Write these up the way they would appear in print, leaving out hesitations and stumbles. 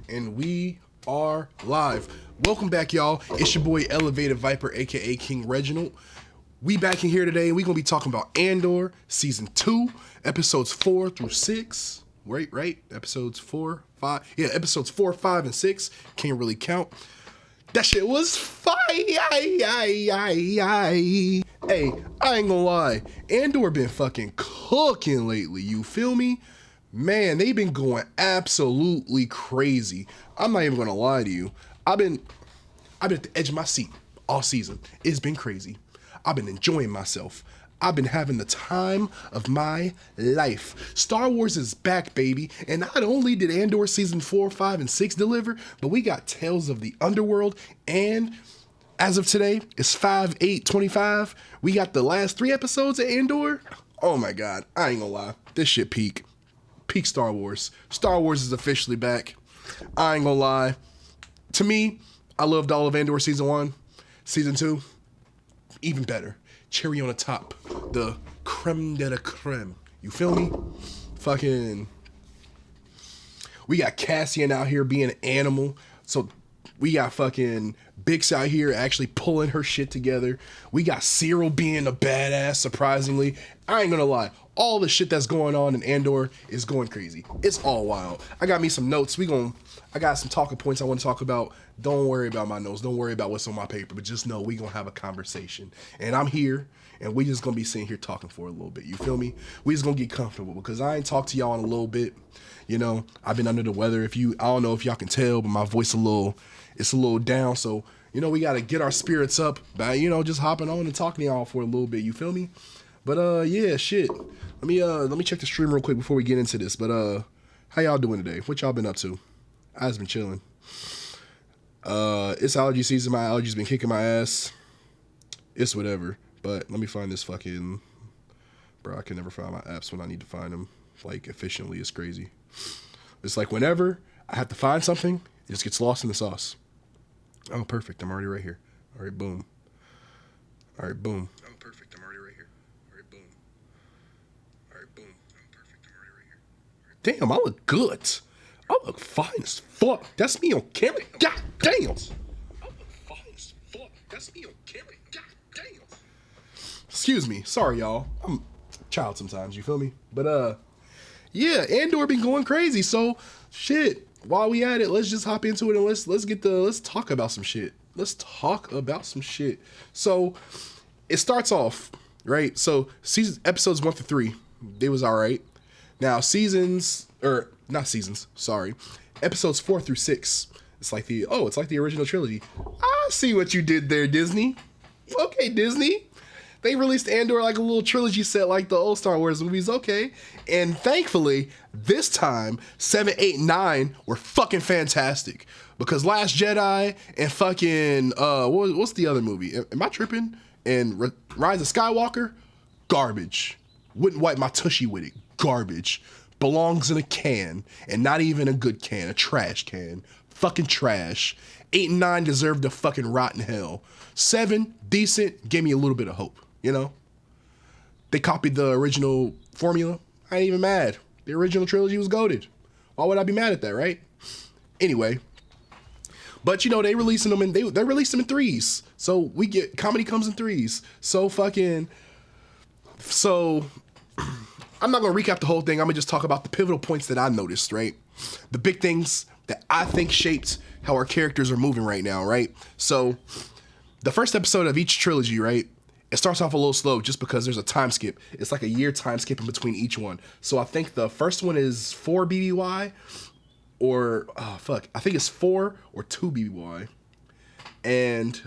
And we are live. Welcome back, y'all. It's your boy Elevated Viper, aka King Reginald. We back in here today, and we're gonna be talking about Andor season 2, episodes 4 through 6. Right? Episodes 4, 5. Yeah, episodes 4, 5, and 6. Can't really count. That shit was fire. Hey, I ain't gonna lie. Andor been fucking cooking lately. You feel me? Man, they been going absolutely crazy. I'm not even gonna lie to you. I've been at the edge of my seat all season. It's been crazy. I've been enjoying myself. I've been having the time of my life. Star Wars is back, baby. And not only did Andor season 4, 5, and 6 deliver, but we got Tales of the Underworld. And as of today, it's 5/8/25. We got the last 3 episodes of Andor. Oh my God, I ain't gonna lie. This shit peak Star Wars. Star Wars is officially back. I ain't gonna lie. To me, I loved all of Andor season 1. Season 2, even better. Cherry on the top. The creme de la creme. You feel me? Fucking. We got Cassian out here being an animal. So we got fucking Bix out here actually pulling her shit together. We got Cyril being a badass, surprisingly. I ain't gonna lie. All the shit that's going on in Andor is going crazy. It's all wild. I got me some notes. I got some talking points I want to talk about. Don't worry about my notes. Don't worry about what's on my paper. But just know we gonna have a conversation. And I'm here, and we just gonna be sitting here talking for a little bit. You feel me? We just gonna get comfortable because I ain't talked to y'all in a little bit. You know, I've been under the weather. I don't know if y'all can tell, but my voice it's a little down. So, you know, we gotta get our spirits up by, just hopping on and talking to y'all for a little bit. You feel me? But yeah, shit. Let me check the stream real quick before we get into this. But how y'all doing today? What y'all been up to? I just been chilling. It's allergy season. My allergies been kicking my ass. It's whatever. But let me find this fucking. Bro, I can never find my apps when I need to find them like efficiently. It's crazy. It's like whenever I have to find something, it just gets lost in the sauce. Oh, perfect. I'm already right here. All right, boom. All right, boom. Oh, perfect. I'm already right here. All right, boom. All right, boom. Oh, perfect. I'm already right here. Damn, I look good. I look fine as fuck. That's me on camera. God damn. I look fine as fuck. That's me on camera. God damn. Excuse me. Sorry, y'all. I'm a child sometimes. You feel me? But yeah, Andor been going crazy. So shit. While we at it, let's just hop into it and let's talk about some shit. Let's talk about some shit. So it starts off right. So episodes 1 through 3, they was all right. Now episodes 4 through 6. It's like the original trilogy. I see what you did there, Disney. Okay, Disney. They released Andor like a little trilogy set like the old Star Wars movies. Okay. And thankfully, this time, 7, 8, 9 were fucking fantastic. Because Last Jedi and fucking, what's the other movie? Am I tripping? And Rise of Skywalker? Garbage. Wouldn't wipe my tushy with it. Garbage. Belongs in a can. And not even a good can. A trash can. Fucking trash. 8 and 9 deserved to fucking rot in hell. 7, decent. Gave me a little bit of hope. You know? They copied the original formula. I ain't even mad. The original trilogy was goated. Why would I be mad at that, right? Anyway. But, they releasing them they released them in 3s. So we get, comedy comes in 3s. So I'm not going to recap the whole thing. I'm going to just talk about the pivotal points that I noticed, right? The big things that I think shaped how our characters are moving right now, right? So the first episode of each trilogy, right? It starts off a little slow just because there's a time skip. It's like a year time skip in between each one. So I think the first one is 4 BBY or, I think it's 4 or 2 BBY. And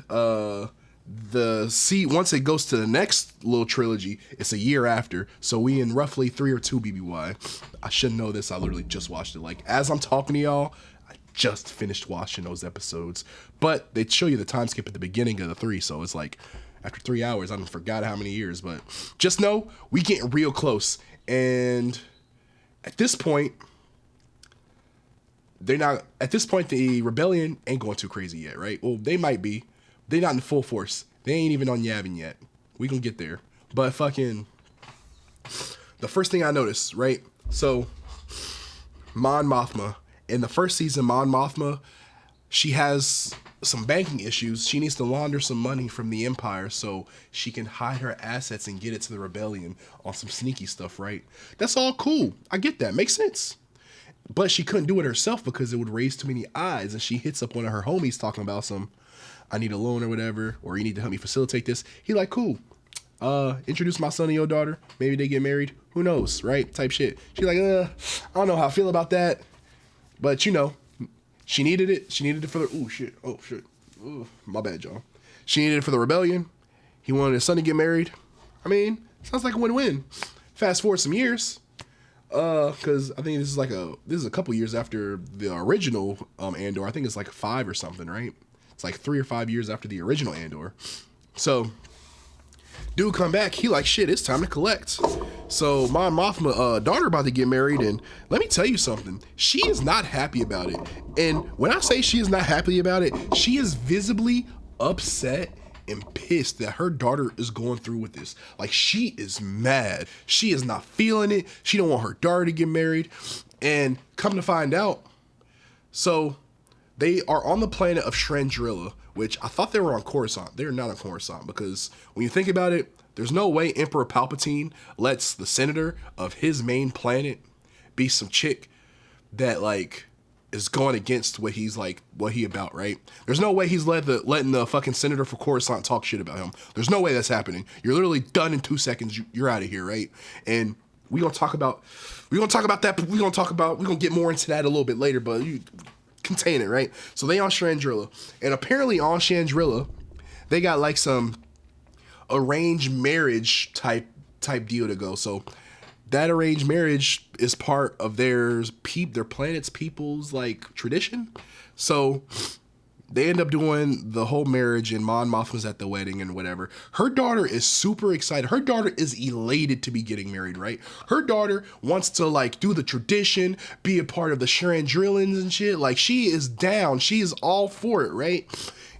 once it goes to the next little trilogy, it's a year after. So we in roughly 3 or 2 BBY. I should know this. I literally just watched it. Like, as I'm talking to y'all, I just finished watching those episodes. But they show you the time skip at the beginning of the 3. So it's like, after 3 hours, I forgot how many years, but just know we getting real close. And at this point, the rebellion ain't going too crazy yet, right? Well, they might be. They're not in full force. They ain't even on Yavin yet. We gonna get there. But fucking, the first thing I noticed, right? So, Mon Mothma In the first season, Mon Mothma, she has some banking issues. She needs to launder some money from the Empire so she can hide her assets and get it to the rebellion on some sneaky stuff, right? That's all cool. I get that. Makes sense. But she couldn't do it herself because it would raise too many eyes. And she hits up one of her homies talking about I need a loan or whatever, or you need to help me facilitate this. He like, cool. Introduce my son and your daughter. Maybe they get married. Who knows, right? Type shit. She's like, I don't know how I feel about that. But, she needed it. She needed it for the... Oh, shit. Oh, my bad, y'all. She needed it for the rebellion. He wanted his son to get married. I mean, sounds like a win-win. Fast forward some years. Because I think this is a couple years after the original Andor. I think it's like 5 or something, right? It's like 3 or 5 years after the original Andor. So, dude come back. He like, shit, it's time to collect. So Mon Mothma daughter about to get married, and let me tell you something. She is not happy about it. And when I say she is not happy about it, she is visibly upset and pissed that her daughter is going through with this. Like, she is mad. She is not feeling it. She don't want her daughter to get married. And come to find out, so they are on the planet of Shrandrilla, which I thought they were on Coruscant. They're not on Coruscant because when you think about it, there's no way Emperor Palpatine lets the senator of his main planet be some chick that like is going against what he's like, what he about, right? There's no way he's letting the fucking senator for Coruscant talk shit about him. There's no way that's happening. You're literally done in 2 seconds. You're out of here, right? And we're gonna talk about that. But we're gonna get more into that a little bit later. But you contain it, right? So they on Shrandrilla, and apparently on Shrandrilla, they got like some arranged marriage type deal to go. So that arranged marriage is part of their planet's people's like tradition. So they end up doing the whole marriage, and Mon Mothma's at the wedding and whatever. Her daughter is super excited. Her daughter is elated to be getting married, right? Her daughter wants to like do the tradition, be a part of the Shrandrillans and shit. Like, she is down. She is all for it, right?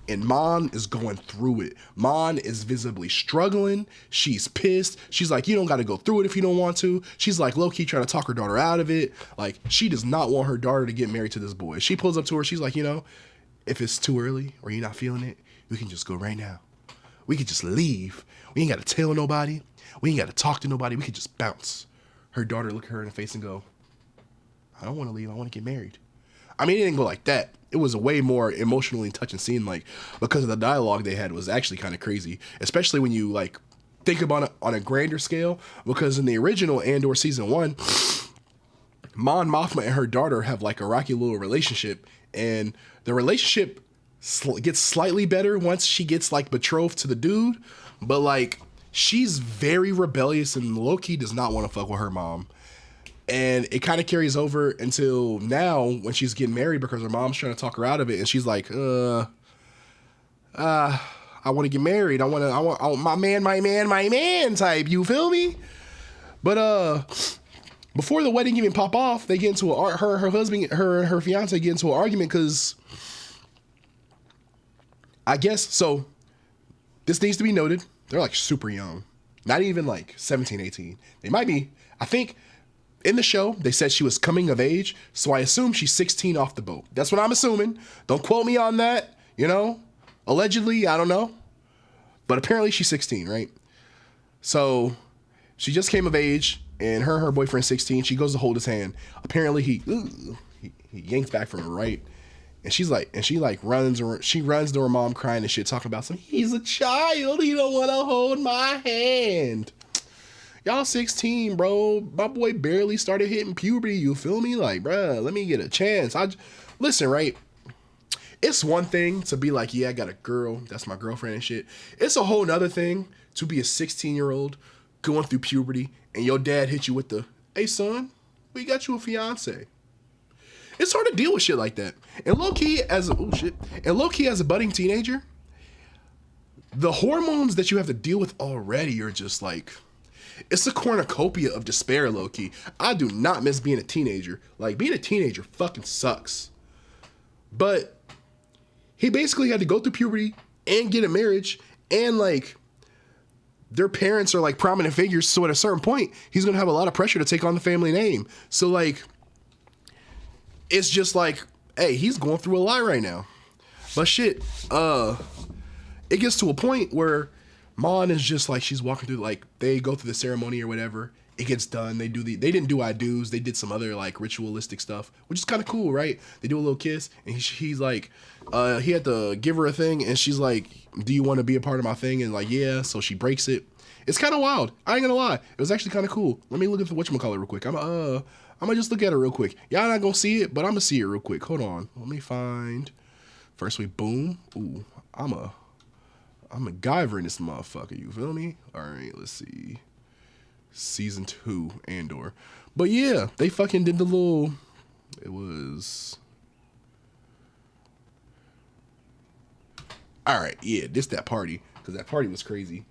And Mon is going through it. Mon is visibly struggling. She's pissed. She's like, you don't got to go through it if you don't want to. She's like low-key trying to talk her daughter out of it. Like, she does not want her daughter to get married to this boy. She pulls up to her. She's like, if it's too early or you're not feeling it, we can just go right now. We could just leave. We ain't got to tell nobody. We ain't got to talk to nobody. We could just bounce. Her daughter look her in the face and go, I don't want to leave. I want to get married. I mean, it didn't go like that. It was a way more emotionally touching scene, like, because of the dialogue they had was actually kind of crazy, especially when you like think about it on a grander scale, because in the original Andor season 1, Mon Mothma and her daughter have like a rocky little relationship, and the relationship gets slightly better once she gets like betrothed to the dude, but like she's very rebellious and low-key does not want to fuck with her mom. And it kind of carries over until now when she's getting married because her mom's trying to talk her out of it. And she's like, I want to get married. I want my man type. You feel me? But, before the wedding even pop off, they get into her husband, her fiance get into an argument because I guess, so this needs to be noted. They're like super young, not even like 17, 18. They might be, I think, in the show, they said she was coming of age, so I assume she's 16 off the boat. That's what I'm assuming. Don't quote me on that, Allegedly, I don't know. But apparently she's 16, right? So she just came of age, and her boyfriend's 16. She goes to hold his hand. Apparently he yanks back from her, right? And she runs to her mom crying and shit, talking about he's a child. He don't want to hold my hand. Y'all 16, bro. My boy barely started hitting puberty. You feel me? Like, bruh, let me get a chance. Listen, right? It's one thing to be like, yeah, I got a girl. That's my girlfriend and shit. It's a whole nother thing to be a 16-year-old going through puberty and your dad hit you with hey, son, we got you a fiance. It's hard to deal with shit like that. And low-key as a budding teenager, the hormones that you have to deal with already are just like, it's a cornucopia of despair, low-key. I do not miss being a teenager. Like, being a teenager fucking sucks. But he basically had to go through puberty and get a marriage, and like their parents are like prominent figures, so at a certain point he's gonna have a lot of pressure to take on the family name. So like it's just like, hey, he's going through a lot right now. But shit, it gets to a point where Mon is just like, she's walking through, like, they go through the ceremony or whatever. It gets done. They didn't do I do's. They did some other like ritualistic stuff, which is kind of cool, right? They do a little kiss, and he's like, he had to give her a thing, and she's like, do you want to be a part of my thing? And like, yeah. So she breaks it. It's kind of wild. I ain't gonna lie. It was actually kind of cool. Let me look at the whatchamacallit real quick. I'm gonna just look at it real quick. Y'all not gonna see it, but I'm gonna see it real quick. Hold on. Let me find. First we boom. Ooh, I'm a MacGyver in this motherfucker. You feel me? All right. Let's see. Season 2, Andor. But yeah, they fucking did the little. It was. All right. Yeah, that party, because that party was crazy.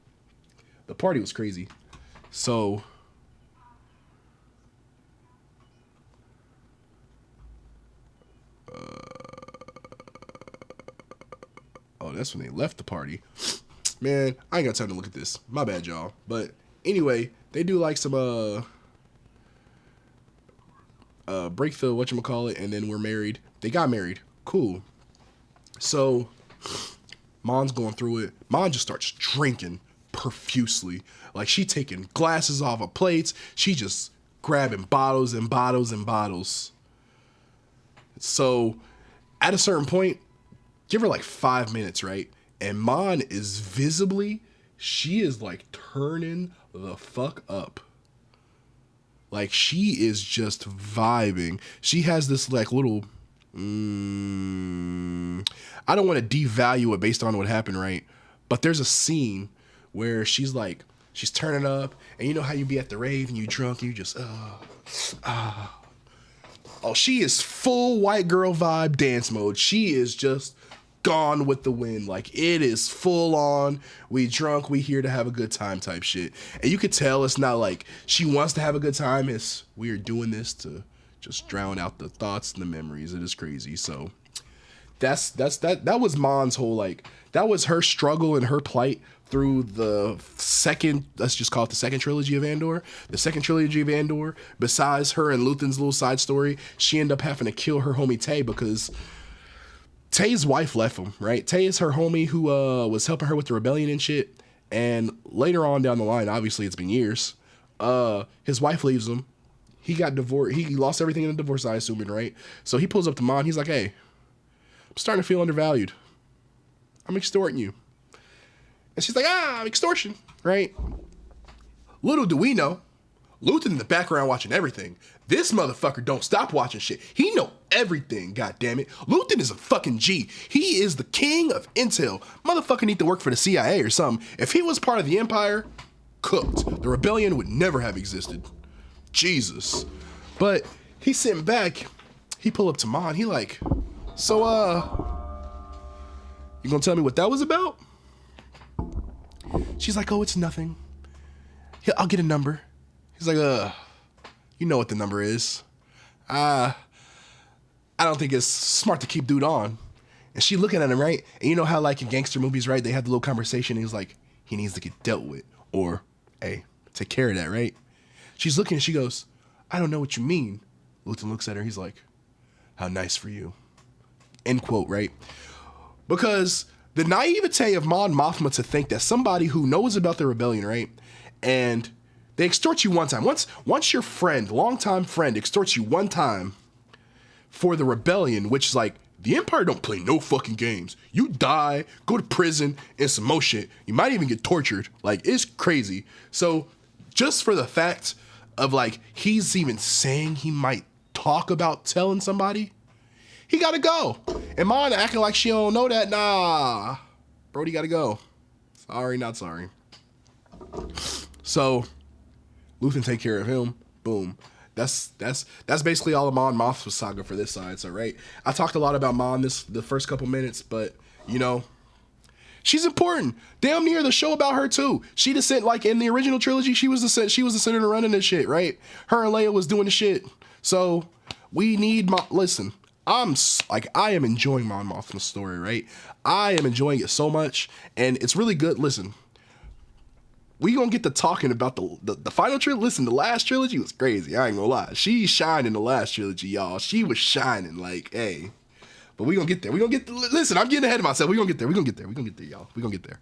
The party was crazy. So. Oh, that's when they left the party. Man, I ain't got time to look at this. My bad, y'all. But anyway, they do like some break the whatchamacallit, and then we're married. They got married. Cool. So Mon's going through it. Mon just starts drinking profusely. Like, she taking glasses off of plates. She just grabbing bottles and bottles and bottles. So at a certain point, give her like 5 minutes, right? And Mon is visibly, she is like turning the fuck up. Like, she is just vibing. She has this like little, I don't want to devalue it based on what happened, right? But there's a scene where she's like, she's turning up, and you know how you be at the rave and you drunk, and you just, oh, she is full white girl vibe dance mode. She is just gone with the wind. Like, it is full on. We drunk, we here to have a good time type shit. And you could tell it's not like she wants to have a good time. It's, we are doing this to just drown out the thoughts and the memories. It is crazy. So that was Mon's whole, like, that was her struggle and her plight through the second, let's just call it the second trilogy of Andor. The second trilogy of Andor, besides her and Luthen's little side story, she ended up having to kill her homie Tay because Tay's wife left him, right? Tay is her homie who was helping her with the rebellion and shit. And later on down the line, obviously it's been years, his wife leaves him. He got divorced. He lost everything in the divorce, I assume, right? So he pulls up to Mon. He's like, hey, I'm starting to feel undervalued. I'm extorting you. And she's like, extortion, right? Little do we know, Luthen in the background watching everything. This motherfucker don't stop watching shit. He know everything, goddammit. Luthen is a fucking G. He is the king of intel. Motherfucker need to work for the CIA or something. If he was part of the Empire, cooked. The rebellion would never have existed. Jesus. But he's sitting back. He pull up to Mon. He like, so, you gonna tell me what that was about? She's like, oh, it's nothing. I'll get a number. He's like, you know what the number is. I don't think it's smart to keep dude on. And she looking at him, right? And you know how, like, in gangster movies, right, they have the little conversation, and he's like, he needs to get dealt with. Or, hey, take care of that, right? She's looking, and she goes, I don't know what you mean. Luthen looks at her, he's like, how nice for you. End quote, right? Because the naivete of Mon Mothma to think that somebody who knows about the rebellion, right, and they extort you one time. Once your friend, longtime friend, extorts you one time for the rebellion, which is like, the Empire don't play no fucking games. You die, go to prison, and some more shit. You might even get tortured. Like, it's crazy. So just for the fact of, like, he's even saying he might talk about telling somebody, he gotta go. And Mon acting like she don't know that. Nah, Brody gotta go. Sorry, not sorry. So Luthen take care of him. Boom. That's basically all of Mon Mothma's saga for this side. So, right, I talked a lot about Mon the first couple minutes, but you know, she's important. Damn near the show about her too. She the sent, like in the original trilogy, she was the senator running this shit, right? Her and Leia was doing the shit. So we need listen. I am enjoying Mon Mothma's story, right? I am enjoying it so much, and it's really good. Listen, we gonna get to talking about the final trilogy. Listen, the last trilogy was crazy. I ain't gonna lie. She shined in the last trilogy, y'all. She was shining like, hey. But we gonna get there. We gonna get. Listen, I'm getting ahead of myself. We gonna get there. We gonna get there. We gonna get there, y'all. We gonna get there.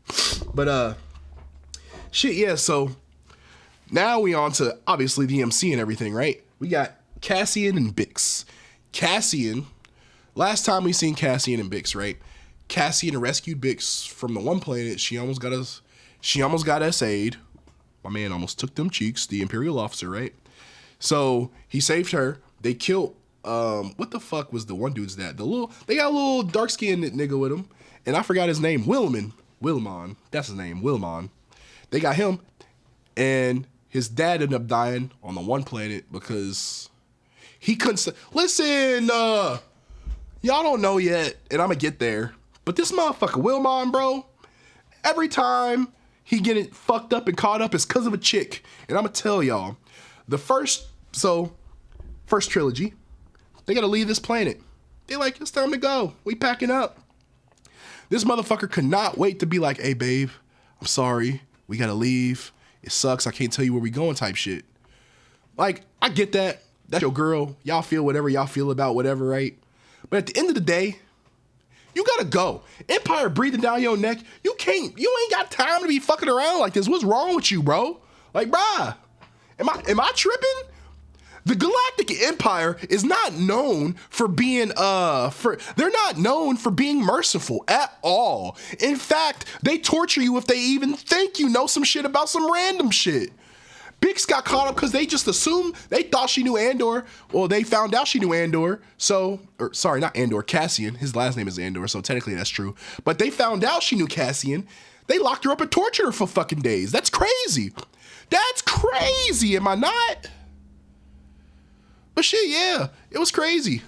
But shit, yeah. So now we on to obviously the MC and everything, right? We got Cassian and Bix. Cassian. Last time we seen Cassian and Bix, right? Cassian rescued Bix from the one planet. She almost got SA'd. My man almost took them cheeks, the Imperial officer, right? So he saved her. They killed what the fuck was the one dude's dad? They got a little dark-skinned nigga with him, and I forgot his name. Wilmon. That's his name, Wilmon. They got him, and his dad ended up dying on the one planet because he couldn't listen, y'all don't know yet, and I'm gonna get there. But this motherfucker, Wilmon, bro, every time he getting fucked up and caught up is because of a chick. And I'm going to tell y'all, the first trilogy, they got to leave this planet. They're like, it's time to go. We packing up. This motherfucker could not wait to be like, hey, babe, I'm sorry. We got to leave. It sucks. I can't tell you where we going type shit. Like, I get that. That's your girl. Y'all feel whatever y'all feel about whatever, right? But at the end of the day, you gotta go. Empire breathing down your neck. You ain't got time to be fucking around like this. What's wrong with you, bro? Like, bruh, am I tripping? The Galactic Empire is not known for being they're not known for being merciful at all. In fact, they torture you if they even think you know some shit about some random shit. Bix got caught up because they just assumed, they thought she knew Andor. Well, they found out she knew Andor. Not Andor, Cassian. His last name is Andor, so technically that's true. But they found out she knew Cassian. They locked her up and tortured her for fucking days. That's crazy. That's crazy, am I not? But shit, yeah, it was crazy.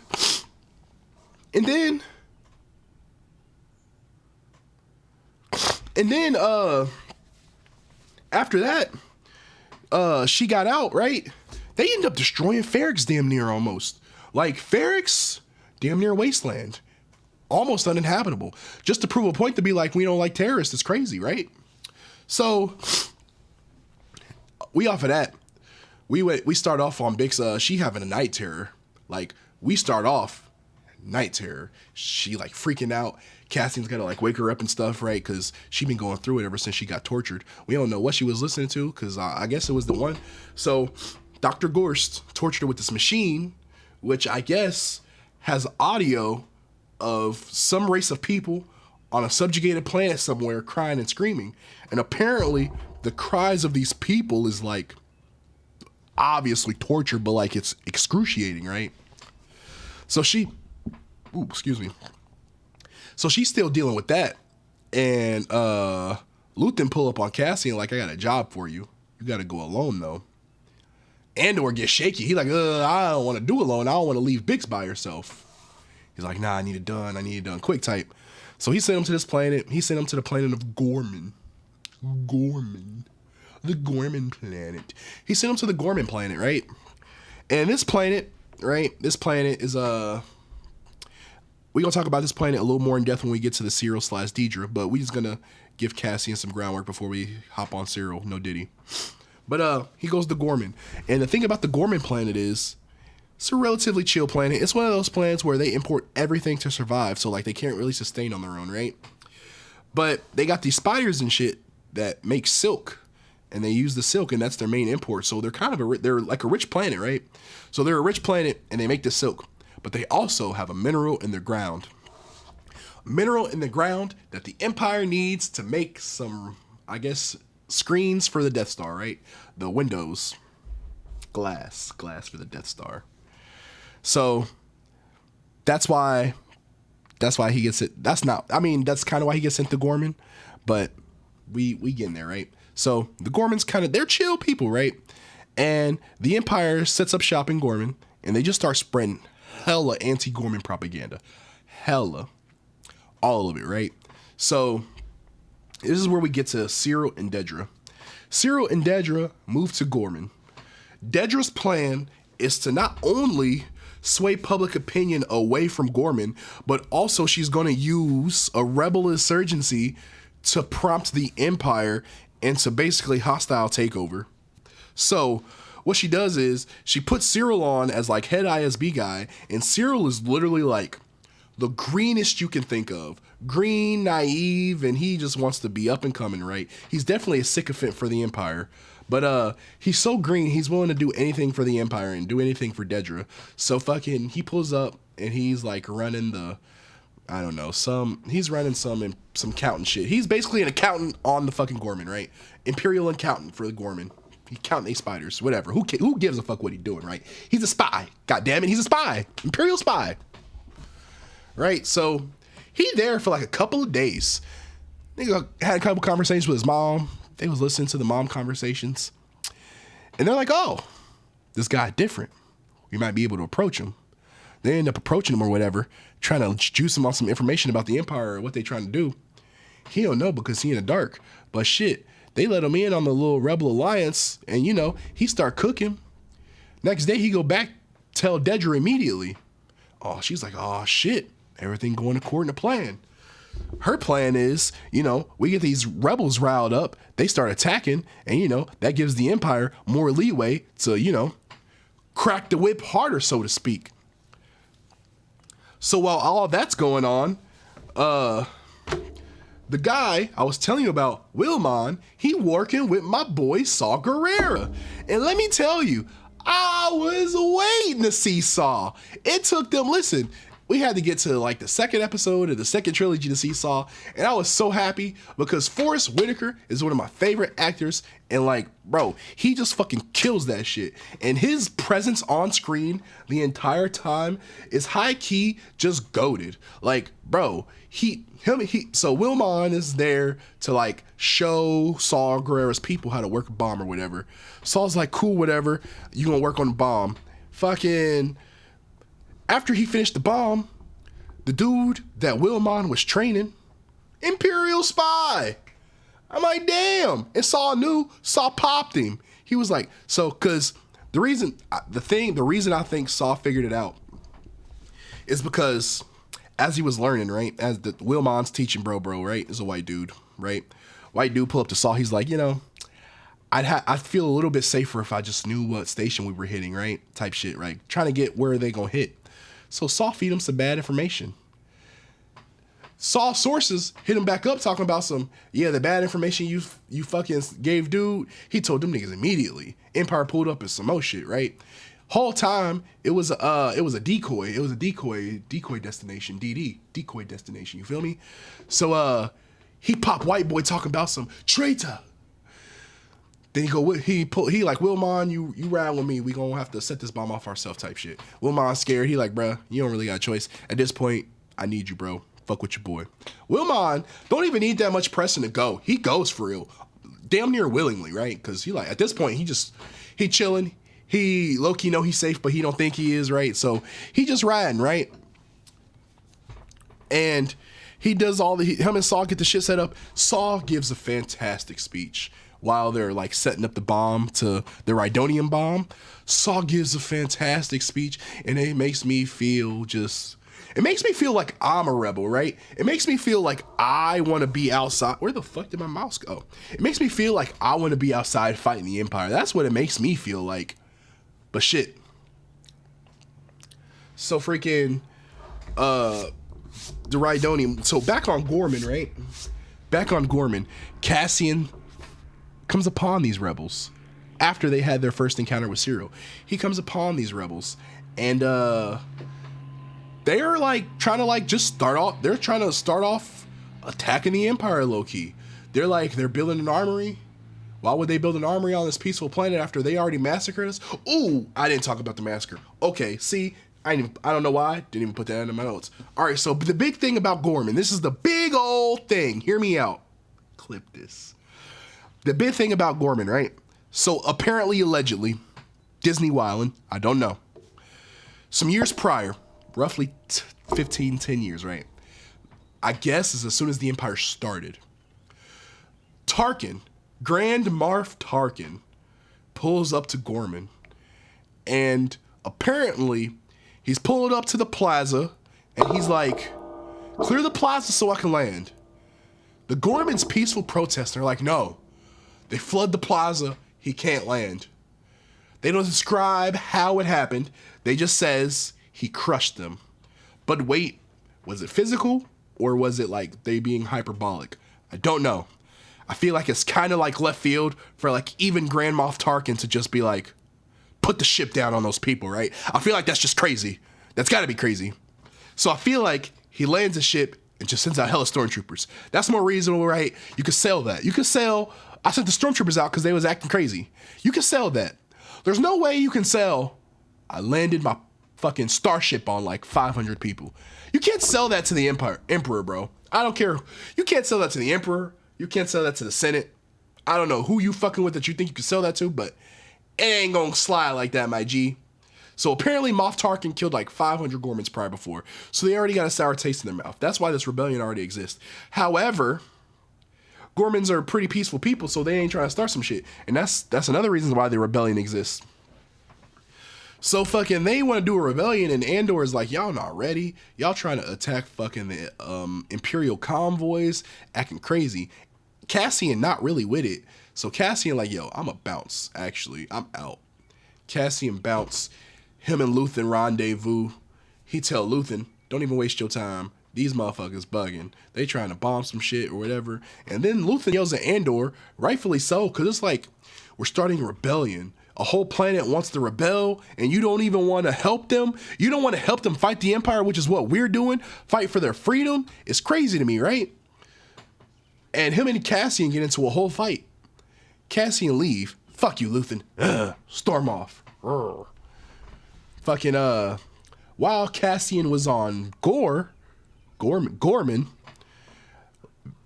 And then after that, she got out, right? They ended up destroying Ferrix damn near almost. Like, Ferrix, damn near wasteland. Almost uninhabitable. Just to prove a point to be like, we don't like terrorists. It's crazy, right? So, we off of that. We start off on Bix, she having a night terror. Like, we start off night terror. She, like, freaking out. Cassian's got to, like, wake her up and stuff, right? Because she been going through it ever since she got tortured. We don't know what she was listening to because I guess it was the one. So Dr. Gorst tortured her with this machine, which I guess has audio of some race of people on a subjugated planet somewhere crying and screaming. And apparently the cries of these people is, like, obviously torture, but, like, it's excruciating, right? So So she's still dealing with that. And Luthen pull up on Cassian like, I got a job for you. You got to go alone, though. Andor gets shaky. He like, I don't want to do alone. I don't want to leave Bix by herself. He's like, nah, I need it done quick type. So he sent him to this planet. He sent him to the planet of Gorman. The Gorman planet. He sent him to the Gorman planet, right? And this planet, right? This planet is we're going to talk about this planet a little more in depth when we get to the Cyril/Deidre, but we just going to give Cassian some groundwork before we hop on Cyril. No Diddy. But he goes to Gorman. And the thing about the Gorman planet is it's a relatively chill planet. It's one of those planets where they import everything to survive, so like they can't really sustain on their own, right? But they got these spiders and shit that make silk, and they use the silk, and that's their main import. So they're kind of they're like a rich planet, right? So they're a rich planet, and they make the silk. But they also have a mineral in their ground. A mineral in the ground that the Empire needs to make some, I guess, screens for the Death Star, right? The windows. Glass for the Death Star. So that's why he gets it. That's kind of why he gets sent to Gorman, but we getting there, right? So the Gormans they're chill people, right? And the Empire sets up shop in Gorman, and they just start spreading hella anti-Gorman propaganda. Hella. All of it, right? So this is where we get to Cyril and Dedra. Cyril and Dedra move to Gorman. Dedra's plan is to not only sway public opinion away from Gorman, but also she's going to use a rebel insurgency to prompt the Empire into basically hostile takeover. So what she does is she puts Cyril on as like head ISB guy, and Cyril is literally like the greenest you can think of. Green, naive, and he just wants to be up and coming, right? He's definitely a sycophant for the Empire. But he's so green, he's willing to do anything for the Empire and do anything for Dedra. So fucking he pulls up and he's like running the, I don't know, he's running some accountant shit. He's basically an accountant on the fucking Gorman, right? Imperial accountant for the Gorman. He counting these spiders, whatever. Who gives a fuck what he's doing, right? He's a spy. God damn it, he's a spy. Imperial spy. Right? So he there for like a couple of days. Nigga had a couple conversations with his mom. They was listening to the mom conversations. And they're like, oh, this guy different. We might be able to approach him. They end up approaching him or whatever, trying to juice him on some information about the Empire or what they trying to do. He don't know because he in the dark. But shit, they let him in on the little rebel alliance, and you know, he start cooking. Next day he go back, tell Dedra immediately. Oh, she's like, oh shit, everything going according to plan. Her plan is, you know, we get these rebels riled up, they start attacking, and you know, that gives the Empire more leeway to, you know, crack the whip harder, so to speak. So while all that's going on, the guy I was telling you about, Wilmon, he working with my boy Saw Gerrera. And let me tell you, I was waiting to see Saw. It took them, listen, we had to get to like the second episode of the second trilogy to see Saw, and I was so happy because Forrest Whitaker is one of my favorite actors, and like, bro, he just fucking kills that shit. And his presence on screen the entire time is high key just goated. Like, bro, so Wilmon is there to like show Saw Gerrera's people how to work a bomb or whatever. Saw's like, cool, whatever, you gonna work on the bomb. Fucking after he finished the bomb, the dude that Wilmon was training, Imperial spy. I'm like, damn. And Saw knew, Saw popped him. He was like, so, cause the reason I think Saw figured it out is because as he was learning, right, as the Wilmon's teaching bro, right, is a white dude, right? White dude pull up to Saw, he's like, you know, I'd feel a little bit safer if I just knew what station we were hitting, right? Type shit, right? Trying to get where they gonna hit. So Saw feed him some bad information. Saw sources hit him back up talking about some, yeah, the bad information you fucking gave dude. He told them niggas immediately. Empire pulled up in some more shit, right? Whole time it was a decoy. It was a decoy destination, decoy destination. You feel me? So he popped white boy talking about some traitor. Then he like, Wilmon, you ride with me. We gonna have to set this bomb off ourselves type shit. Wilmon's scared. He like, bruh, you don't really got a choice. At this point, I need you, bro. Fuck with your boy. Wilmon don't even need that much pressing to go. He goes for real. Damn near willingly, right? Because he like, at this point, he chilling. He low-key know he's safe, but he don't think he is, right? So he just riding, right? And he does him and Saw get the shit set up. Saw gives a fantastic speech while they're like setting up the bomb to the Rhydonium bomb. Saw gives a fantastic speech, and it makes me feel like I'm a rebel, right? It makes me feel like I want to be outside. Where the fuck did my mouse go? It makes me feel like I want to be outside fighting the Empire. That's what it makes me feel like. But shit. So freaking the Rhydonium. So back on Gorman, right? Back on Gorman, Cassian comes upon these rebels after they had their first encounter with Cyril. He comes upon these rebels, and they're like trying to like just start off. They're trying to start off attacking the Empire low key. They're building an armory. Why would they build an armory on this peaceful planet after they already massacred us? Ooh, I didn't talk about the massacre. Okay, see, I don't know why. Didn't even put that into my notes. All right, so the big thing about Gorman, this is the big old thing. Hear me out. Clip this. The big thing about Gorman, right? So apparently, allegedly, Disney Wildin', I don't know. Some years prior, roughly 10 years, right? I guess is as soon as the Empire started. Tarkin, Grand Marf Tarkin, pulls up to Gorman, and apparently he's pulling up to the plaza, and he's like, clear the plaza so I can land. The Gorman's peaceful protest, they're like, no, They flood the plaza. He can't land. They don't describe how it happened. They just says he crushed them. But wait, was it physical or was it like they being hyperbolic? I don't know. I feel like it's kind of like left field for like even Grand Moff Tarkin to just be like, put the ship down on those people, right? I feel like that's just crazy. That's got to be crazy. So I feel like he lands a ship and just sends out hella stormtroopers. That's more reasonable, right? You could sell that. You could sell, I sent the stormtroopers out because they was acting crazy. You could sell that. There's no way you can sell, I landed my fucking starship on like 500 people. You can't sell that to the emperor, bro. I don't care. You can't sell that to the emperor. You can't sell that to the Senate. I don't know who you fucking with that you think you can sell that to, but it ain't gonna slide like that, my G. So apparently Moff Tarkin killed like 500 Gormans prior before. So they already got a sour taste in their mouth. That's why this rebellion already exists. However, Gormans are pretty peaceful people, so they ain't trying to start some shit. And that's another reason why the rebellion exists. So fucking they want to do a rebellion, and Andor is like, y'all not ready. Y'all trying to attack fucking the Imperial convoys, acting crazy. Cassian not really with it. So Cassian like, yo, I'm a bounce, actually. I'm out. Cassian bounce. Him and Luthen rendezvous. He tell Luthen, don't even waste your time. These motherfuckers bugging. They trying to bomb some shit or whatever. And then Luthen yells at Andor, rightfully so, because it's like, we're starting a rebellion. A whole planet wants to rebel, and you don't even want to help them. You don't want to help them fight the Empire, which is what we're doing. Fight for their freedom. It's crazy to me, right? And him and Cassian get into a whole fight. Cassian leave. Fuck you, Luthen. Storm off. Fucking, while Cassian was on Gorman,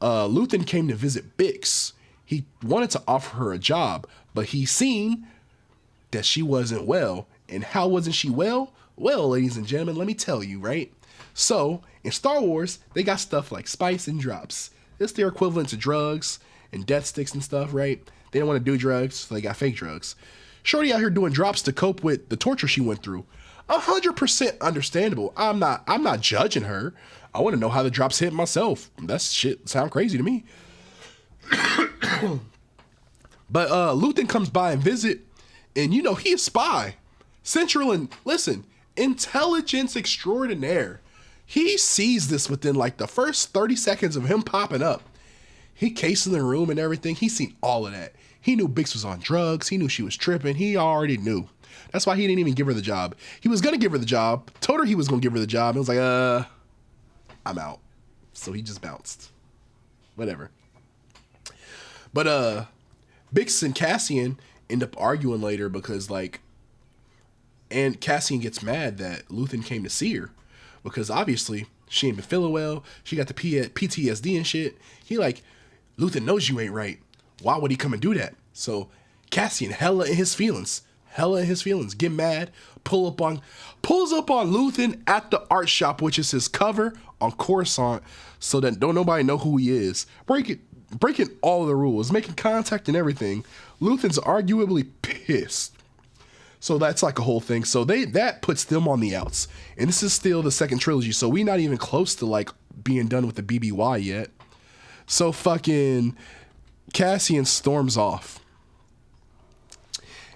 Luthen came to visit Bix. He wanted to offer her a job, but he seen that she wasn't well. And how wasn't she well? Well, ladies and gentlemen, let me tell you, right? So, in Star Wars, they got stuff like spice and drops. It's their equivalent to drugs and death sticks and stuff, right? They don't want to do drugs, so they got fake drugs. Shorty out here doing drops to cope with the torture she went through. 100% understandable. I'm not judging her. I want to know how the drops hit myself. That shit sound crazy to me. But Luthen comes by and visit, and you know, he a spy. Central and, listen, intelligence extraordinaire. He sees this within like the first 30 seconds of him popping up. He casing the room and everything. He seen all of that. He knew Bix was on drugs. He knew she was tripping. He already knew. That's why he didn't even give her the job. He was going to give her the job. Told her he was going to give her the job. And was like, I'm out. So he just bounced. Whatever. But Bix and Cassian end up arguing later because like, and Cassian gets mad that Luthen came to see her because obviously she ain't been feeling well. She got the PTSD and shit. He like, Luthen knows you ain't right. Why would he come and do that? So Cassian hella in his feelings, get mad, pulls up on Luthen at the art shop, which is his cover on Coruscant, so that don't nobody know who he is. Breaking all of the rules, making contact and everything. Luthen's arguably pissed. So that's like a whole thing. So that puts them on the outs. And this is still the second trilogy, so we not even close to like being done with the BBY yet. So fucking Cassian storms off.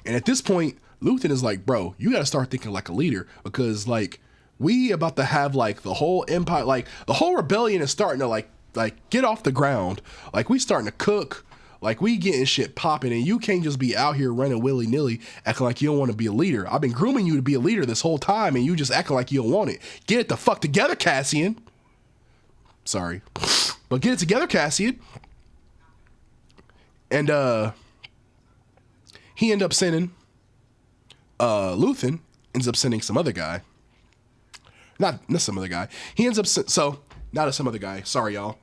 And at this point, Luthen is like, bro, you gotta start thinking like a leader, because like we about to have like the whole empire, like the whole rebellion is starting to like get off the ground. Like we starting to cook, like we getting shit popping, and you can't just be out here running willy-nilly acting like you don't want to be a leader. I've been grooming you to be a leader this whole time, and you just acting like you don't want it. Get it the fuck together, Cassian. Sorry. But get it together, Cassian. And he ended up sending Luthen ends up sending some other guy. Not some other guy. He ends up not some other guy. Sorry, y'all.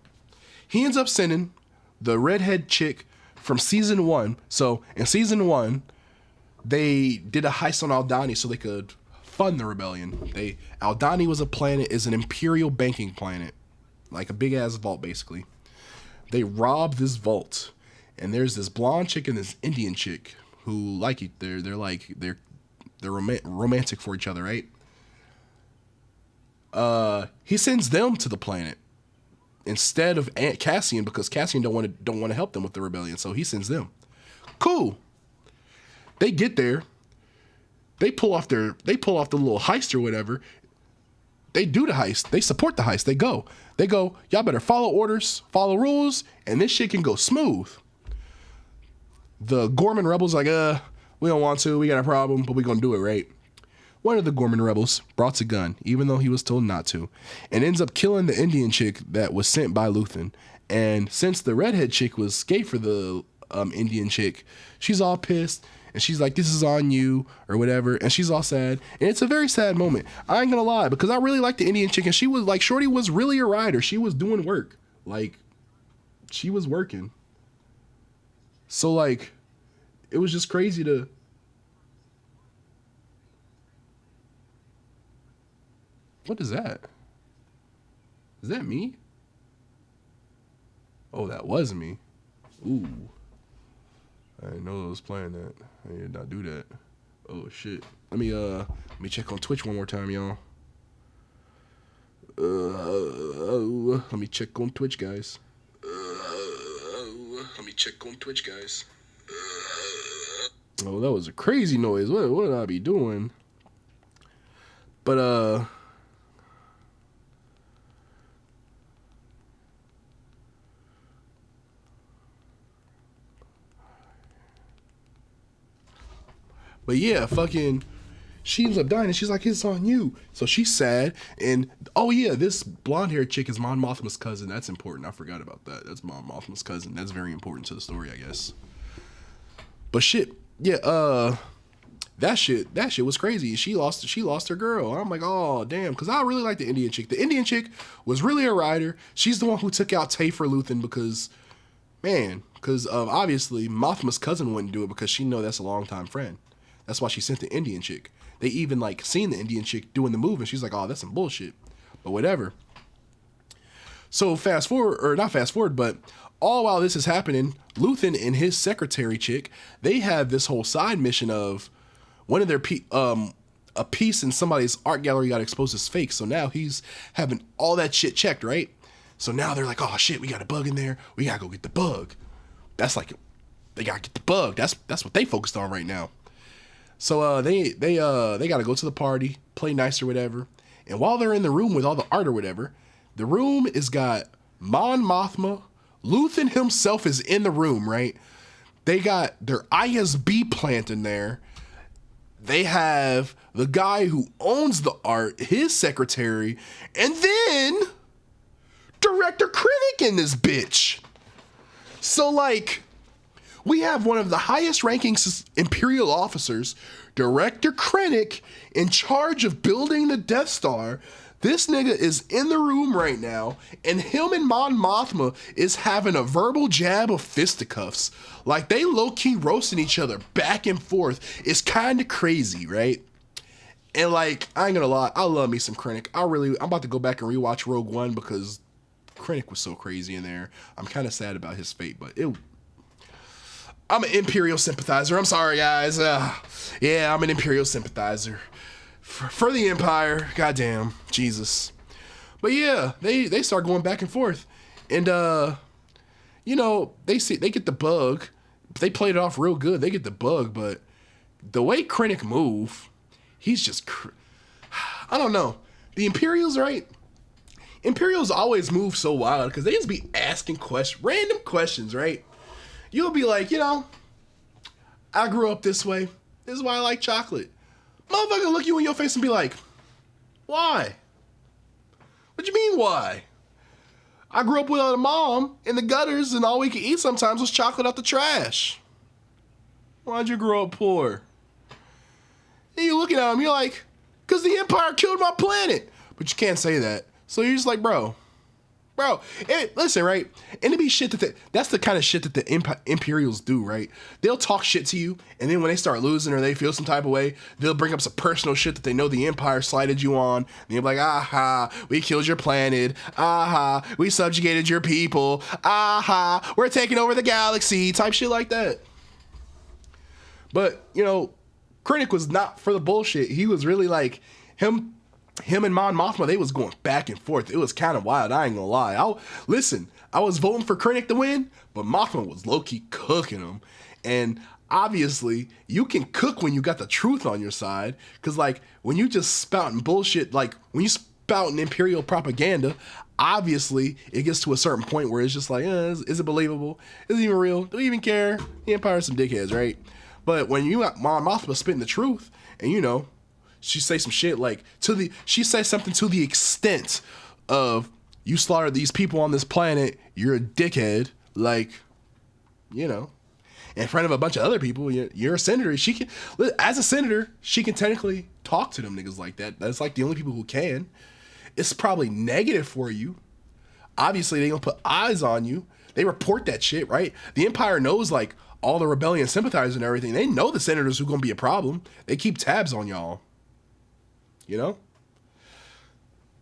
He ends up sending the redhead chick from season 1. So in season 1, they did a heist on Aldhani so they could fund the rebellion. Aldhani was is an imperial banking planet, like a big ass vault basically. They robbed this vault, and there's this blonde chick and this Indian chick who like it. They're romantic for each other, right? He sends them to the planet instead of Cassian, because Cassian don't want to help them with the rebellion, so he sends them. Cool. They get there. They pull off the little heist or whatever. They do the heist. They support the heist. They go. Y'all better follow orders, follow rules, and this shit can go smooth. The Gorman rebels like, we don't want to. We got a problem, but we gonna do it, right? One of the Gorman rebels brought a gun, even though he was told not to, and ends up killing the Indian chick that was sent by Luthen. And since the redhead chick was gay for the Indian chick, she's all pissed. And she's like, this is on you or whatever. And she's all sad. And it's a very sad moment. I ain't gonna lie, because I really like the Indian chick. And she was like, Shorty was really a rider. She was doing work. Like, she was working. So, like, it was just crazy to... What is that? Is that me? Oh, that was me. Ooh. I didn't know I was playing that. I did not do that. Oh shit. Let me check on Twitch one more time, y'all. Let me check on Twitch, guys. Oh, that was a crazy noise. What did I be doing? But yeah, fucking, she ends up dying, and she's like, it's on you. So she's sad, and oh yeah, this blonde-haired chick is Mon Mothma's cousin. That's important. I forgot about that. That's Mon Mothma's cousin. That's very important to the story, I guess. But shit, yeah, that shit was crazy. She lost her girl. I'm like, oh damn, because I really like the Indian chick. The Indian chick was really a rider. She's the one who took out Tay for Luthen because obviously Mothma's cousin wouldn't do it because she know that's a longtime friend. That's why she sent the Indian chick. They even like seen the Indian chick doing the move, and she's like, oh, that's some bullshit. But whatever. So not fast forward, but all while this is happening, Luthen and his secretary chick, they have this whole side mission of one of their a piece in somebody's art gallery got exposed as fake. So now he's having all that shit checked, right? So now they're like, oh shit, we got a bug in there. We gotta go get the bug. That's like, they gotta get the bug. That's what they focused on right now. So they gotta go to the party, play nice or whatever. And while they're in the room with all the art or whatever, the room is got Mon Mothma, Luthen himself is in the room, right? They got their ISB plant in there. They have the guy who owns the art, his secretary, and then Director Krennic in this bitch. So like, we have one of the highest ranking Imperial officers, Director Krennic, in charge of building the Death Star. This nigga is in the room right now, and him and Mon Mothma is having a verbal jab of fisticuffs. Like, they low-key roasting each other back and forth. It's kind of crazy, right? And like, I ain't gonna lie, I love me some Krennic. I'm about to go back and rewatch Rogue One because Krennic was so crazy in there. I'm kind of sad about his fate, but I'm an Imperial sympathizer. I'm sorry, guys. Yeah, I'm an Imperial sympathizer. For the Empire. Goddamn. Jesus. But yeah, they start going back and forth. And, you know, they get the bug. They played it off real good. They get the bug, but the way Krennic move, he's just... I don't know. The Imperials, right? Imperials always move so wild because they just be asking random questions, right? You'll be like, you know, I grew up this way. This is why I like chocolate. Motherfucker look you in your face and be like, why? What you mean, why? I grew up without a mom in the gutters, and all we could eat sometimes was chocolate out the trash. Why'd you grow up poor? And you looking at him, you're like, because the Empire killed my planet. But you can't say that. So you're just like, bro, listen, right? And it be shit that's the kind of shit that the Imperials do, right? They'll talk shit to you, and then when they start losing or they feel some type of way, they'll bring up some personal shit that they know the Empire slighted you on. And you'll be like, aha, we killed your planet. Aha, we subjugated your people. Aha, we're taking over the galaxy. Type shit like that. But, you know, Krennic was not for the bullshit. He was really like, him and Mon Mothma, they was going back and forth. It was kind of wild, I ain't gonna lie. I was voting for Krennic to win, but Mothma was low-key cooking him. And obviously, you can cook when you got the truth on your side. Because, like, when you just spouting bullshit, like, when you spouting imperial propaganda, obviously, it gets to a certain point where it's just like, is it believable? Is it even real? Do we even care? The Empire's some dickheads, right? But when you got Mon Mothma spitting the truth, and, you know, she say some shit like, she says something to the extent of, you slaughtered these people on this planet, you're a dickhead. Like, you know, in front of a bunch of other people, you're a senator. As a senator, she can technically talk to them niggas like that. That's like the only people who can. It's probably negative for you. Obviously, they gonna put eyes on you. They report that shit, right? The Empire knows, like, all the rebellion sympathizers and everything. They know the senators who gonna be a problem. They keep tabs on y'all. You know?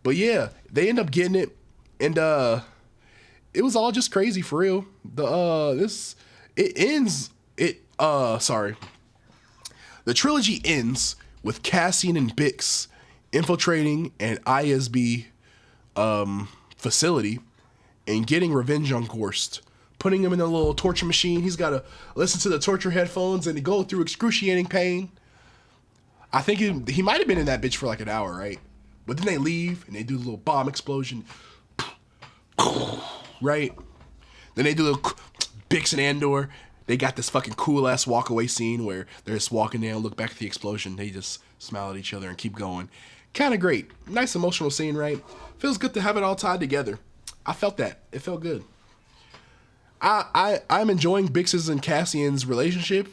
But yeah, they end up getting it. And it was all just crazy for real. The trilogy ends with Cassian and Bix infiltrating an ISB facility and getting revenge on Gorst, putting him in a little torture machine. He's got to listen to the torture headphones and go through excruciating pain. I think he might have been in that bitch for like an hour, right? But then they leave and they do the little bomb explosion. Right? Then they do the Bix and Andor. They got this fucking cool ass walk away scene where they're just walking down, look back at the explosion. They just smile at each other and keep going. Kind of great. Nice emotional scene, right? Feels good to have it all tied together. I felt that. It felt good. I'm enjoying Bix's and Cassian's relationship.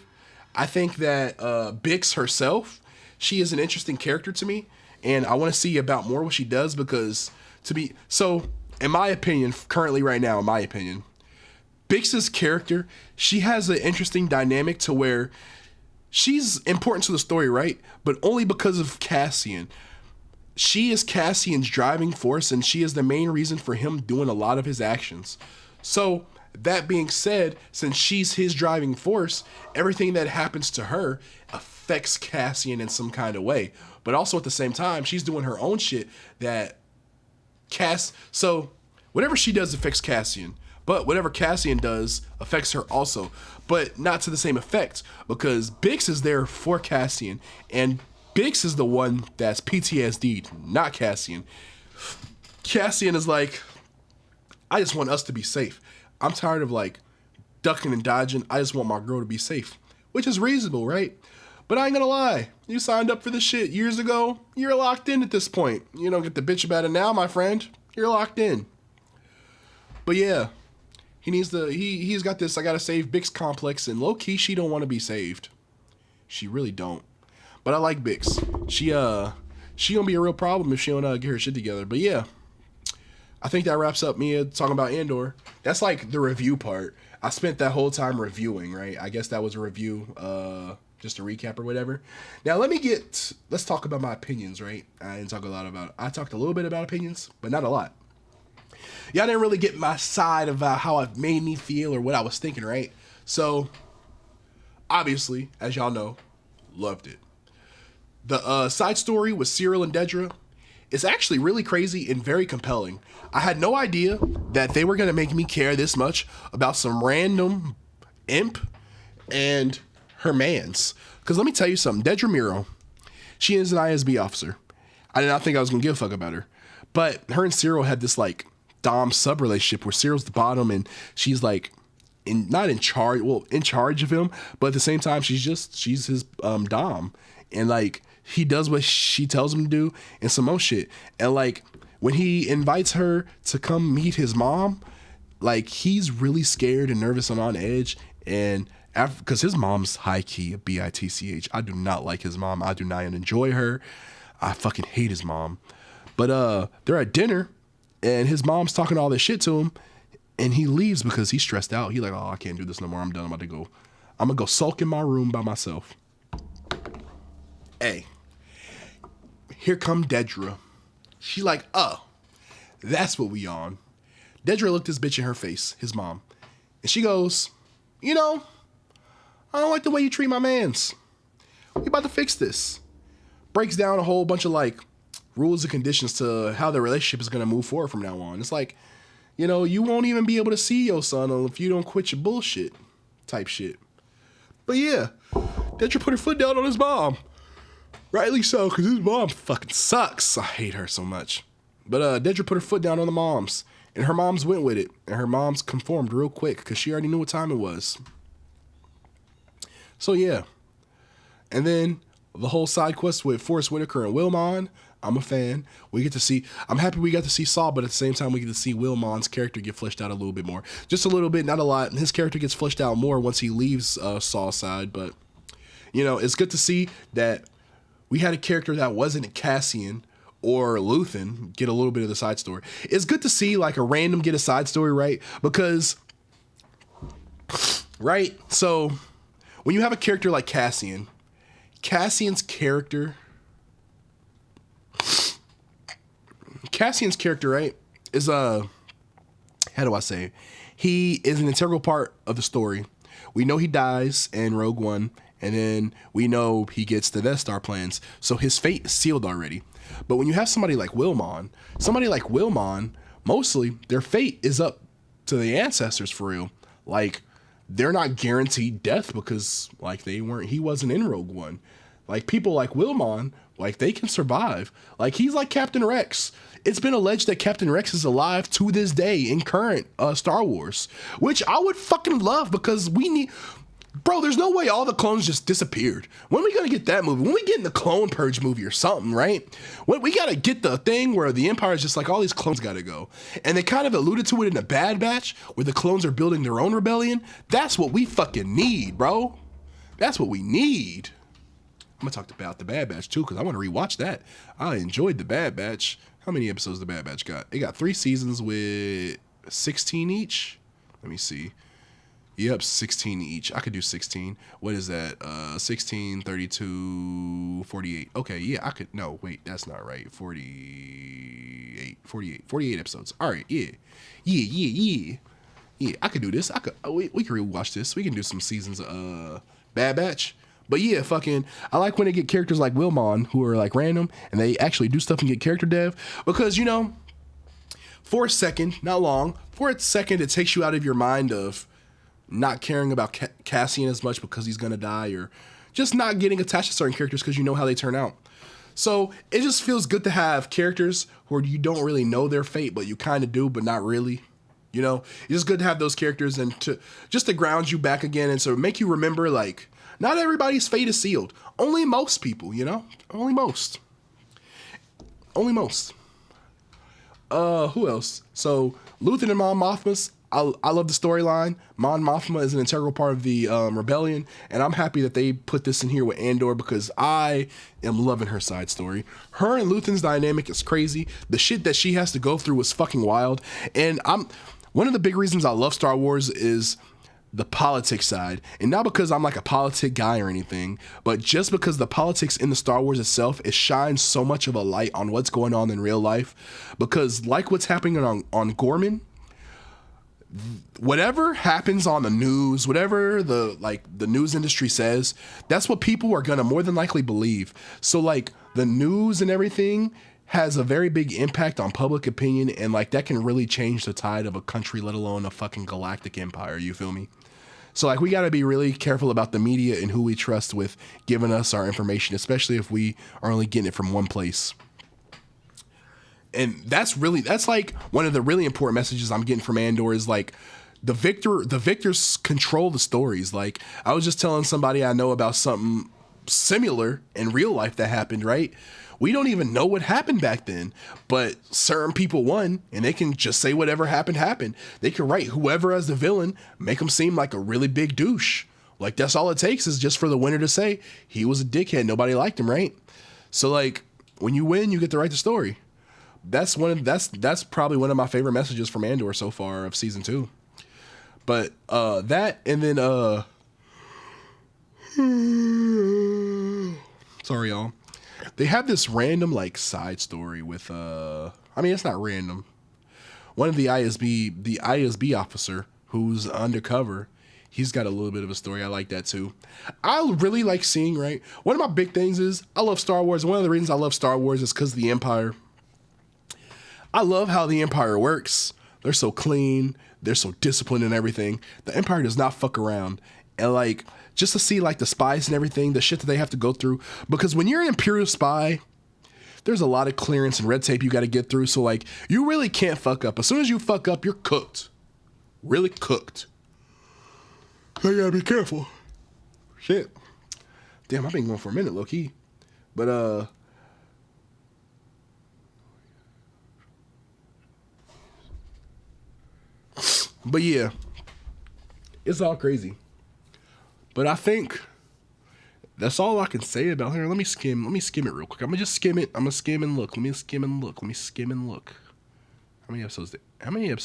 I think that Bix herself, she is an interesting character to me, and I want to see about more what she does because in my opinion, currently right now, in my opinion, Bix's character, she has an interesting dynamic to where she's important to the story, right? But only because of Cassian. She is Cassian's driving force, and she is the main reason for him doing a lot of his actions. So, that being said, since she's his driving force, everything that happens to her affects Cassian in some kind of way. But also at the same time, she's doing her own shit that so whatever she does affects Cassian, but whatever Cassian does affects her also, but not to the same effect, because Bix is there for Cassian, and Bix is the one that's PTSD'd, not Cassian. Cassian is like, I just want us to be safe. I'm tired of like ducking and dodging. I just want my girl to be safe, which is reasonable, right? But I ain't gonna lie, you signed up for this shit years ago. You're locked in at this point. You don't get to bitch about it now, my friend. You're locked in. But yeah, he's got this I gotta save Bix complex, and low key she don't want to be saved. She really don't. But I like Bix. She gonna be a real problem if she don't get her shit together. But yeah, I think that wraps up me talking about Andor. That's like the review part. I spent that whole time reviewing, right? I guess that was a review. Just a recap or whatever. Now let's talk about my opinions, right? I talked a little bit about opinions, but not a lot. Y'all didn't really get my side about how it made me feel or what I was thinking, right? So, obviously, as y'all know, loved it. The side story with Cyril and Dedra is actually really crazy and very compelling. I had no idea that they were going to make me care this much about some random imp and her mans. Because let me tell you something. Dedra Miro, she is an ISB officer. I did not think I was going to give a fuck about her. But her and Cyril had this like Dom sub relationship where Cyril's the bottom and she's like not in charge, well, in charge of him, but at the same time she's his Dom. And like he does what she tells him to do and some more shit. And like when he invites her to come meet his mom, like he's really scared and nervous and on edge. And because his mom's high key a bitch. I do not like his mom. I do not enjoy her. I fucking hate his mom. But they're at dinner and his mom's talking all this shit to him and he leaves because he's stressed out. He's like, oh, I can't do this no more. I'm done. I'm gonna go sulk in my room by myself. Hey, here come Dedra. She like, oh, that's what we on. Dedra looked this bitch in her face, his mom. And she goes, you know, I don't like the way you treat my mans. We about to fix this. Breaks down a whole bunch of like rules and conditions to how the relationship is going to move forward from now on. It's like, you know, you won't even be able to see your son if you don't quit your bullshit type shit. But yeah, Dedra put her foot down on his mom. Rightly so, because his mom fucking sucks. I hate her so much. But Dedra put her foot down on the moms. And her moms went with it. And her moms conformed real quick because she already knew what time it was. So yeah. And then the whole side quest with Forrest Whitaker and Wilmon, I'm a fan. I'm happy we got to see Saul, but at the same time we get to see Wilmon's character get fleshed out a little bit more. Just a little bit, not a lot. His character gets fleshed out more once he leaves Saul's side, but it's good to see that we had a character that wasn't Cassian or Luthen get a little bit of the side story. It's good to see like a random get a side story, right? Because, right? So when you have a character like Cassian's character, right, is how do I say? He is an integral part of the story. We know he dies in Rogue One, and then we know he gets the Death Star plans, so his fate is sealed already. But when you have somebody like Wilmon, mostly their fate is up to the ancestors for real. Like, they're not guaranteed death because he wasn't in Rogue One. Like, people like Wilmon, like, they can survive. Like, he's like Captain Rex. It's been alleged that Captain Rex is alive to this day in current Star Wars, which I would fucking love because bro, there's no way all the clones just disappeared. When are we gonna get that movie? When we get in the Clone Purge movie or something, right? We gotta get the thing where the Empire is just like, all these clones gotta go. And they kind of alluded to it in the Bad Batch, where the clones are building their own rebellion. That's what we fucking need, bro. That's what we need. I'm gonna talk about the Bad Batch too, because I want to rewatch that. I enjoyed the Bad Batch. How many episodes the Bad Batch got? It got 3 seasons with 16 each. Let me see. Yep, 16 each. I could do 16. What is that? 16, 32, 48. Okay, yeah, I could. No, wait, that's not right. 48 episodes. All right, yeah. Yeah, I could do this. We can rewatch this. We can do some seasons of Bad Batch. But yeah, I like when they get characters like Wilmon who are like random and they actually do stuff and get character dev because, for a second, not long, for a second, it takes you out of your mind of not caring about Cassian as much because he's going to die or just not getting attached to certain characters because you know how they turn out. So it just feels good to have characters where you don't really know their fate, but you kind of do, but not really. It's just good to have those characters and to ground you back again and to make you remember, like, not everybody's fate is sealed. Only most people, Only most. Who else? So, Luthen and Mon Mothma's, I love the storyline. Mon Mothma is an integral part of the rebellion, and I'm happy that they put this in here with Andor because I am loving her side story. Her and Luthen's dynamic is crazy. The shit that she has to go through is fucking wild. And one of the big reasons I love Star Wars is the politics side, and not because I'm like a politic guy or anything, but just because the politics in the Star Wars itself, it shines so much of a light on what's going on in real life. Because like what's happening on Gorman, whatever happens on the news, whatever the news industry says, that's what people are gonna more than likely believe. So like the news and everything has a very big impact on public opinion, and like that can really change the tide of a country, let alone a fucking galactic empire. You feel me? So like we got to be really careful about the media and who we trust with giving us our information, especially if we are only getting it from one place. And that's like one of the really important messages I'm getting from Andor is like the victors control the stories. Like I was just telling somebody I know about something similar in real life that happened, right? We don't even know what happened back then, but certain people won and they can just say whatever happened. They can write whoever as the villain, make them seem like a really big douche. Like that's all it takes is just for the winner to say he was a dickhead. Nobody liked him, right? So like when you win, you get to write the story. That's probably one of my favorite messages from Andor so far of season 2. But that and then sorry y'all. They have this random like side story with it's not random. One of the ISB officer who's undercover, he's got a little bit of a story. I like that too. I really like seeing, right? One of my big things is I love Star Wars. One of the reasons I love Star Wars is because of the Empire. I love how the Empire works. They're so clean. They're so disciplined and everything. The Empire does not fuck around. and like just to see like the spies and everything, the shit that they have to go through. Because when you're an Imperial spy, there's a lot of clearance and red tape you got to get through. So like you really can't fuck up. As soon as you fuck up, you're cooked. Really cooked. So you gotta be careful. Shit. Damn, I've been going for a minute, low key. But yeah, it's all crazy. But I think that's all I can say about her. Let me skim it real quick. I'm gonna just skim it. I'm gonna skim and look. Let me skim and look. How many episodes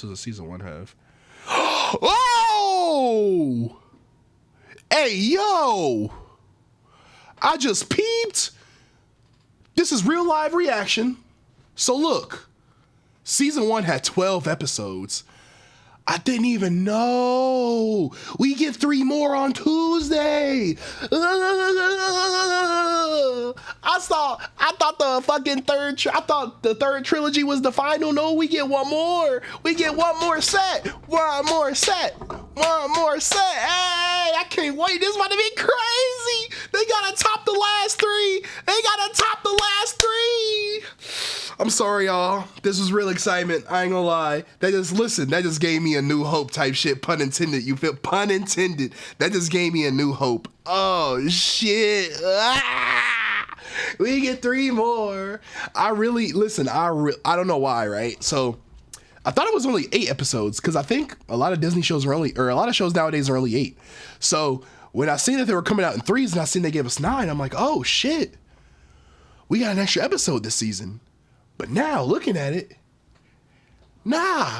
does season 1 have? Oh! Hey, yo! I just peeped. This is real live reaction. So look, season 1 had 12 episodes. I didn't even know. We get 3 more on Tuesday. I thought the third trilogy was the final. No, we get one more. We get one more set. One more set. Hey, I can't wait. This is about to be crazy. They gotta top the last 3. I'm sorry, y'all. This was real excitement. I ain't gonna lie. That just gave me a new hope type shit. Pun intended. You feel? Pun intended. That just gave me a new hope. Oh, shit. We get 3 more. I don't know why, right? So I thought it was only 8 episodes because I think a lot of Disney shows a lot of shows nowadays are only 8. So when I seen that they were coming out in 3s and I seen they gave us 9, I'm like, oh, shit. We got an extra episode this season. But now, looking at it,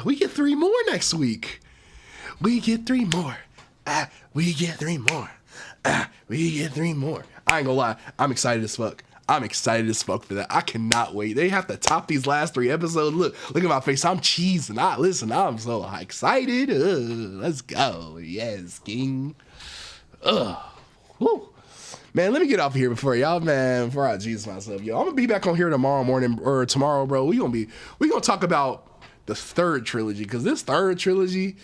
we get 3 more next week. We get 3 more. We get 3 more. We get 3 more. I ain't gonna lie. I'm excited as fuck. For that. I cannot wait. They have to top these last 3 episodes. Look at my face. I'm cheesing. I'm so excited. Let's go. Yes, King. Woo. Man, let me get off here before I Jesus myself, yo. I'm gonna be back on here tomorrow morning or tomorrow, bro. We gonna talk about the 3rd trilogy because this third trilogy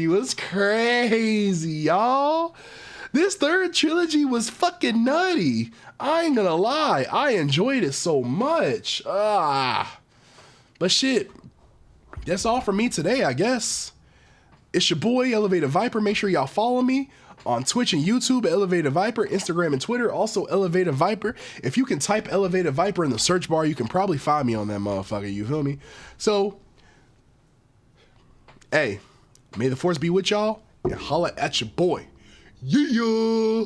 was crazy, y'all. This 3rd trilogy was fucking nutty. I ain't gonna lie, I enjoyed it so much. But shit, that's all for me today, I guess. It's your boy Elevated Viper. Make sure y'all follow me on Twitch and YouTube, Elevated Viper, Instagram and Twitter, also Elevated Viper. If you can type Elevated Viper in the search bar, you can probably find me on that motherfucker, you feel me? So, hey, may the force be with y'all, and holla at your boy. Yeah!